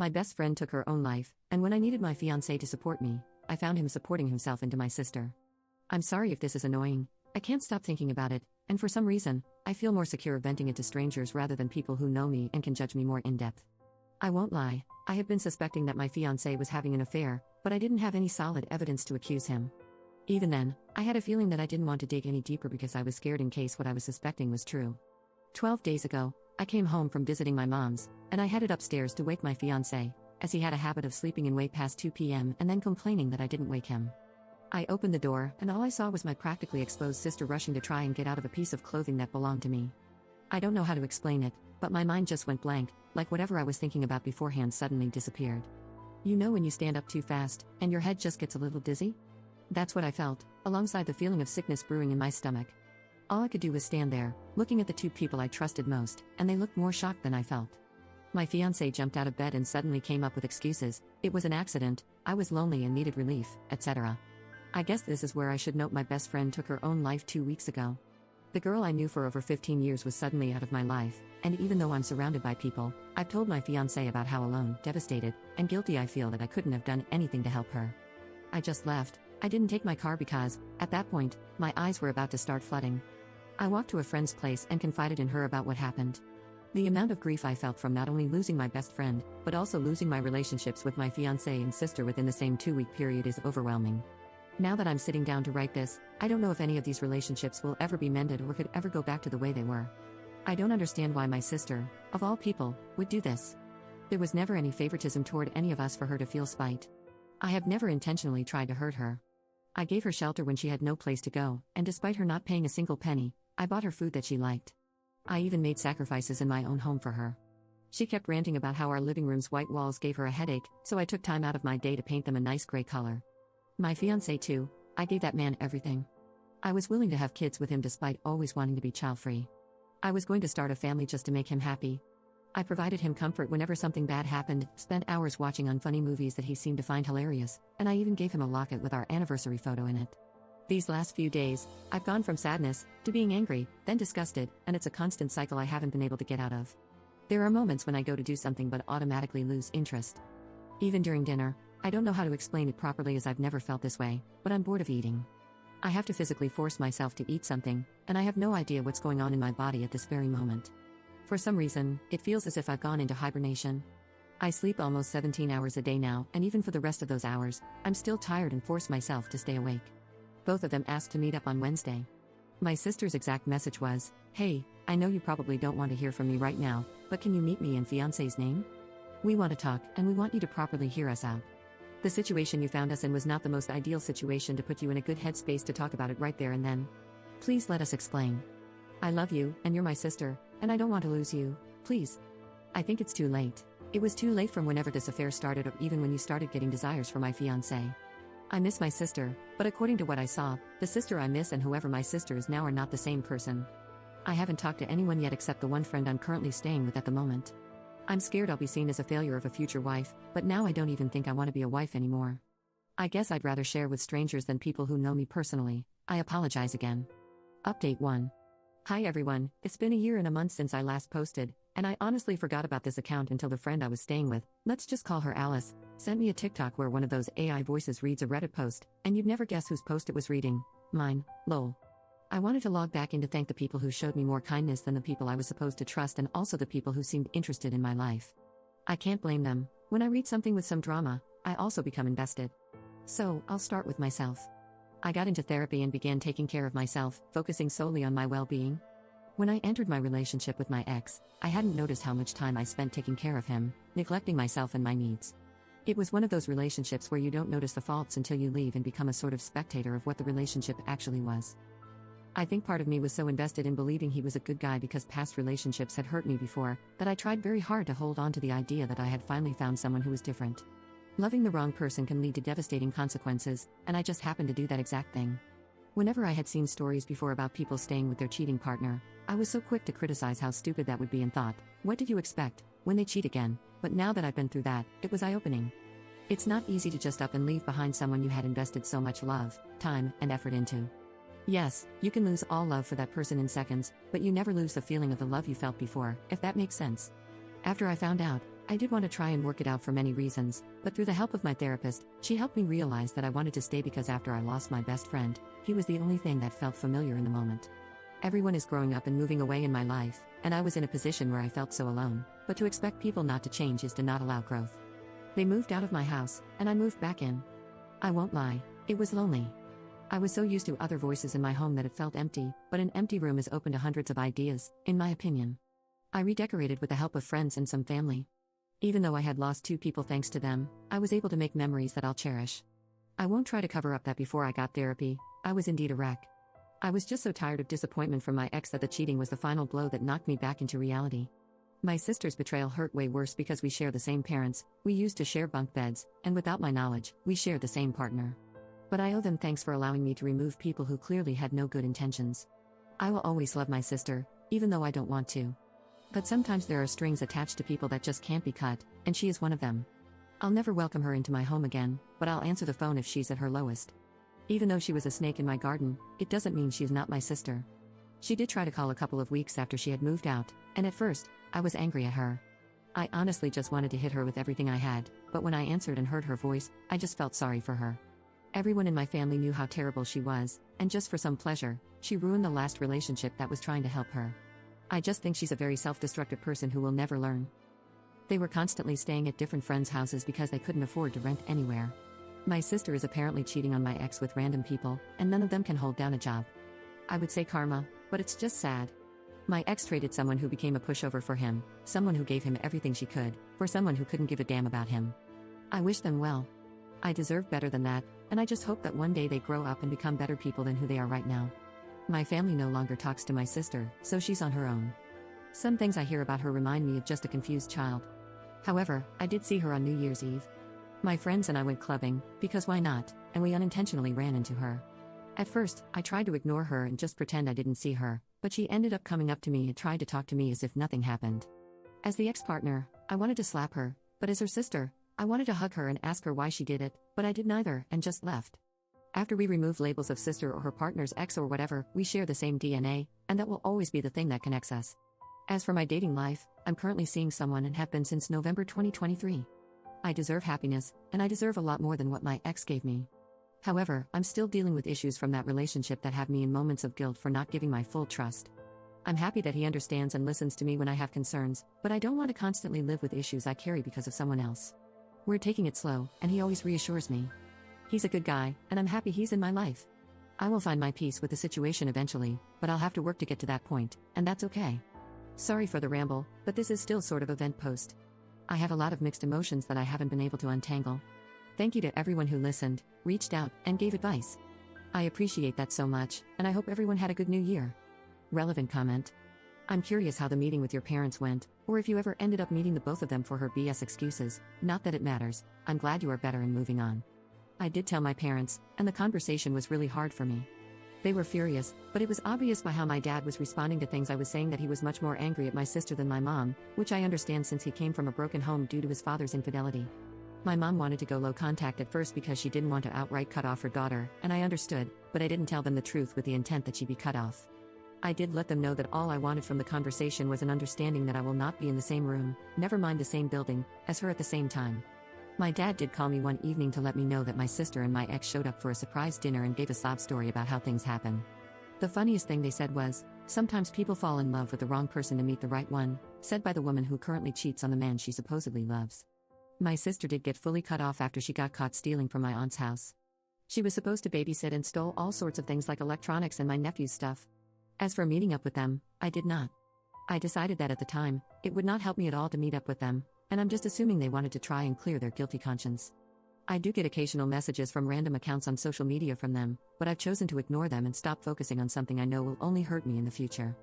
My best friend took her own life, and when I needed my fiance to support me, I found him supporting himself into my sister. I'm sorry if this is annoying, I can't stop thinking about it, and for some reason, I feel more secure venting it to strangers rather than people who know me and can judge me more in depth. I won't lie, I have been suspecting that my fiancé was having an affair, but I didn't have any solid evidence to accuse him. Even then, I had a feeling that I didn't want to dig any deeper because I was scared in case what I was suspecting was true. 12 days ago, I came home from visiting my mom's, and I headed upstairs to wake my fiancé, as he had a habit of sleeping in way past 2 p.m. and then complaining that I didn't wake him. I opened the door, and all I saw was my practically exposed sister rushing to try and get out of a piece of clothing that belonged to me. I don't know how to explain it, but my mind just went blank, like whatever I was thinking about beforehand suddenly disappeared. You know when you stand up too fast, and your head just gets a little dizzy? That's what I felt, alongside the feeling of sickness brewing in my stomach. All I could do was stand there, looking at the two people I trusted most, and they looked more shocked than I felt. My fiancé jumped out of bed and suddenly came up with excuses. It was an accident, I was lonely and needed relief, etc. I guess this is where I should note my best friend took her own life 2 weeks ago. The girl I knew for over 15 years was suddenly out of my life, and even though I'm surrounded by people, I've told my fiancé about how alone, devastated, and guilty I feel that I couldn't have done anything to help her. I just left. I didn't take my car because, at that point, my eyes were about to start flooding. I walked to a friend's place and confided in her about what happened. The amount of grief I felt from not only losing my best friend, but also losing my relationships with my fiancé and sister within the same 2-week period is overwhelming. Now that I'm sitting down to write this, I don't know if any of these relationships will ever be mended or could ever go back to the way they were. I don't understand why my sister, of all people, would do this. There was never any favoritism toward any of us for her to feel spite. I have never intentionally tried to hurt her. I gave her shelter when she had no place to go, and despite her not paying a single penny, I bought her food that she liked. I even made sacrifices in my own home for her. She kept ranting about how our living room's white walls gave her a headache, so I took time out of my day to paint them a nice gray color. My fiancé too, I gave that man everything. I was willing to have kids with him despite always wanting to be child-free. I was going to start a family just to make him happy. I provided him comfort whenever something bad happened, spent hours watching unfunny movies that he seemed to find hilarious, and I even gave him a locket with our anniversary photo in it. These last few days, I've gone from sadness to being angry, then disgusted, and it's a constant cycle I haven't been able to get out of. There are moments when I go to do something but automatically lose interest. Even during dinner, I don't know how to explain it properly as I've never felt this way, but I'm bored of eating. I have to physically force myself to eat something, and I have no idea what's going on in my body at this very moment. For some reason, it feels as if I've gone into hibernation. I sleep almost 17 hours a day now, and even for the rest of those hours, I'm still tired and force myself to stay awake. Both of them asked to meet up on Wednesday. My sister's exact message was, "Hey, I know you probably don't want to hear from me right now, but can you meet me in fiancé's name? We want to talk, and we want you to properly hear us out. The situation you found us in was not the most ideal situation to put you in a good headspace to talk about it right there and then. Please let us explain. I love you, and you're my sister, and I don't want to lose you, please. I think it's too late. It was too late from whenever this affair started or even when you started getting desires for my fiancé. I miss my sister, but according to what I saw, the sister I miss and whoever my sister is now are not the same person. I haven't talked to anyone yet except the one friend I'm currently staying with at the moment. I'm scared I'll be seen as a failure of a future wife, but now I don't even think I want to be a wife anymore. I guess I'd rather share with strangers than people who know me personally. I apologize again." Update 1. Hi everyone, it's been a year and a month since I last posted, and I honestly forgot about this account until the friend I was staying with, let's just call her Alice, sent me a TikTok where one of those AI voices reads a Reddit post, and you'd never guess whose post it was reading. Mine, lol. I wanted to log back in to thank the people who showed me more kindness than the people I was supposed to trust and also the people who seemed interested in my life. I can't blame them. When I read something with some drama, I also become invested. So, I'll start with myself. I got into therapy and began taking care of myself, focusing solely on my well-being. When I entered my relationship with my ex, I hadn't noticed how much time I spent taking care of him, neglecting myself and my needs. It was one of those relationships where you don't notice the faults until you leave and become a sort of spectator of what the relationship actually was. I think part of me was so invested in believing he was a good guy because past relationships had hurt me before, that I tried very hard to hold on to the idea that I had finally found someone who was different. Loving the wrong person can lead to devastating consequences, and I just happened to do that exact thing. Whenever I had seen stories before about people staying with their cheating partner, I was so quick to criticize how stupid that would be and thought, what did you expect, when they cheat again? But now that I've been through that, it was eye-opening. It's not easy to just up and leave behind someone you had invested so much love, time, and effort into. Yes, you can lose all love for that person in seconds, but you never lose the feeling of the love you felt before, if that makes sense. After I found out, I did want to try and work it out for many reasons, but through the help of my therapist, she helped me realize that I wanted to stay because after I lost my best friend, he was the only thing that felt familiar in the moment. Everyone is growing up and moving away in my life, and I was in a position where I felt so alone, but to expect people not to change is to not allow growth. They moved out of my house, and I moved back in. I won't lie, it was lonely. I was so used to other voices in my home that it felt empty, but an empty room is open to hundreds of ideas, in my opinion. I redecorated with the help of friends and some family. Even though I had lost 2 people thanks to them, I was able to make memories that I'll cherish. I won't try to cover up that before I got therapy, I was indeed a wreck. I was just so tired of disappointment from my ex that the cheating was the final blow that knocked me back into reality. My sister's betrayal hurt way worse because we share the same parents, we used to share bunk beds, and without my knowledge, we shared the same partner. But I owe them thanks for allowing me to remove people who clearly had no good intentions. I will always love my sister, even though I don't want to. But sometimes there are strings attached to people that just can't be cut, and she is one of them. I'll never welcome her into my home again, but I'll answer the phone if she's at her lowest. Even though she was a snake in my garden, it doesn't mean she's not my sister. She did try to call a couple of weeks after she had moved out, and at first, I was angry at her. I honestly just wanted to hit her with everything I had, but when I answered and heard her voice, I just felt sorry for her. Everyone in my family knew how terrible she was, and just for some pleasure, she ruined the last relationship that was trying to help her. I just think she's a very self-destructive person who will never learn. They were constantly staying at different friends' houses because they couldn't afford to rent anywhere. My sister is apparently cheating on my ex with random people, and none of them can hold down a job. I would say karma, but it's just sad. My ex traded someone who became a pushover for him, someone who gave him everything she could, for someone who couldn't give a damn about him. I wish them well. I deserve better than that, and I just hope that one day they grow up and become better people than who they are right now. My family no longer talks to my sister, so she's on her own. Some things I hear about her remind me of just a confused child. However, I did see her on New Year's Eve. My friends and I went clubbing, because why not, and we unintentionally ran into her. At first, I tried to ignore her and just pretend I didn't see her, but she ended up coming up to me and tried to talk to me as if nothing happened. As the ex-partner, I wanted to slap her, but as her sister, I wanted to hug her and ask her why she did it, but I did neither and just left. After we removed labels of sister or her partner's ex or whatever, we share the same DNA, and that will always be the thing that connects us. As for my dating life, I'm currently seeing someone and have been since November 2023. I deserve happiness, and I deserve a lot more than what my ex gave me. However, I'm still dealing with issues from that relationship that have me in moments of guilt for not giving my full trust. I'm happy that he understands and listens to me when I have concerns, but I don't want to constantly live with issues I carry because of someone else. We're taking it slow, and he always reassures me. He's a good guy, and I'm happy he's in my life. I will find my peace with the situation eventually, but I'll have to work to get to that point, and that's okay. Sorry for the ramble, but this is still sort of a vent post. I have a lot of mixed emotions that I haven't been able to untangle. Thank you to everyone who listened, reached out, and gave advice. I appreciate that so much, and I hope everyone had a good new year. Relevant comment. I'm curious how the meeting with your parents went, or if you ever ended up meeting the both of them for her BS excuses. Not that it matters, I'm glad you are better and moving on. I did tell my parents, and the conversation was really hard for me. They were furious, but it was obvious by how my dad was responding to things I was saying that he was much more angry at my sister than my mom, which I understand since he came from a broken home due to his father's infidelity. My mom wanted to go low contact at first because she didn't want to outright cut off her daughter, and I understood, but I didn't tell them the truth with the intent that she be cut off. I did let them know that all I wanted from the conversation was an understanding that I will not be in the same room, never mind the same building, as her at the same time. My dad did call me one evening to let me know that my sister and my ex showed up for a surprise dinner and gave a sob story about how things happen. The funniest thing they said was, "Sometimes people fall in love with the wrong person to meet the right one," said by the woman who currently cheats on the man she supposedly loves. My sister did get fully cut off after she got caught stealing from my aunt's house. She was supposed to babysit and stole all sorts of things like electronics and my nephew's stuff. As for meeting up with them, I did not. I decided that at the time, it would not help me at all to meet up with them, and I'm just assuming they wanted to try and clear their guilty conscience. I do get occasional messages from random accounts on social media from them, but I've chosen to ignore them and stop focusing on something I know will only hurt me in the future.